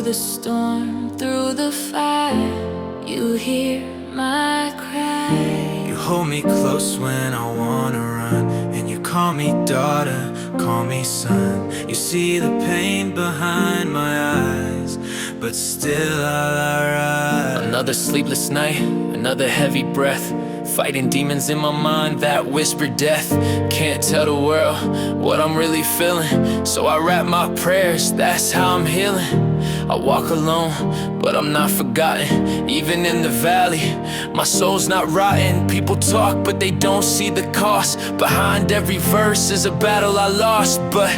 the storm, through the fire, you hear my cry. You hold me close when I wanna run, and you call me daughter, call me son. You see the pain behind my eyes, but still I'll rise. Another sleepless night, another heavy breath, fighting demons in my mind that whisper death. Can't tell the world what I'm really feeling, so I rap my prayers, that's how I'm healing. I walk alone, but I'm not forgotten. Even in the valley, my soul's not rotten. People talk, but they don't see the cost. Behind every verse is a battle I lost, but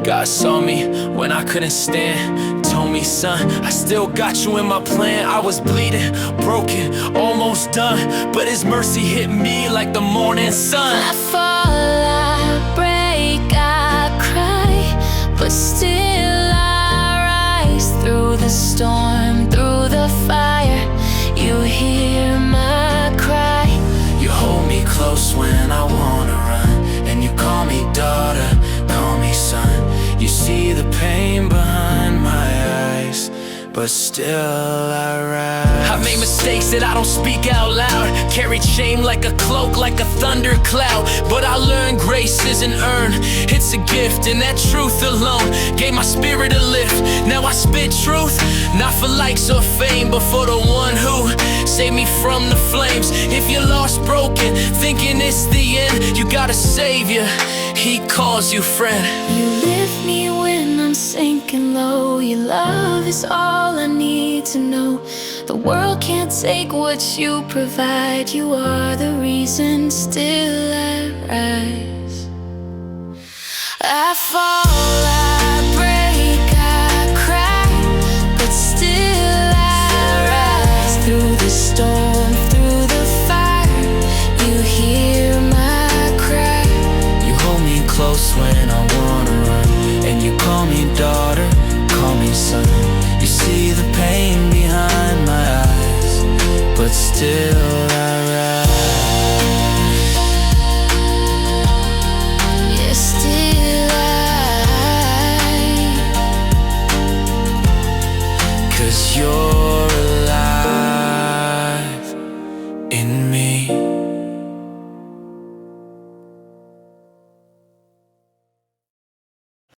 God saw me when I couldn't stand. Told me, son, I still got you in my plan. I was bleeding, broken, almost done, but His mercy hit me like the morning sun. I fall, I break, I cry, but still through the storm, through the fire, you hear my cry. You hold me close when I wanna run, and you call me daughter, call me son. You see the pain behind my eyes, but still I rise. I've made mistakes that I don't speak out loud, carried shame like a cloak, like a thundercloud, but I learned grace isn't earned, it's a gift, and that truth alone gave my spirit a lift. Now I spit truth, not for likes or fame, but for the one who saved me from the flames. If you're lost, broken, thinking it's the end, you got a savior, He calls you friend. You lift me when I'm sinking low, your love is all I need to know. The world can't take what you provide, you are the reason still I rise. I fall, I break, I cry, but still I rise. Through the storm, through the fire, you hear my cry. You hold me close when I wanna run, and you call me daughter, call me son. You see the pain behind my eyes, but still I rise. Yeah, still Cause you're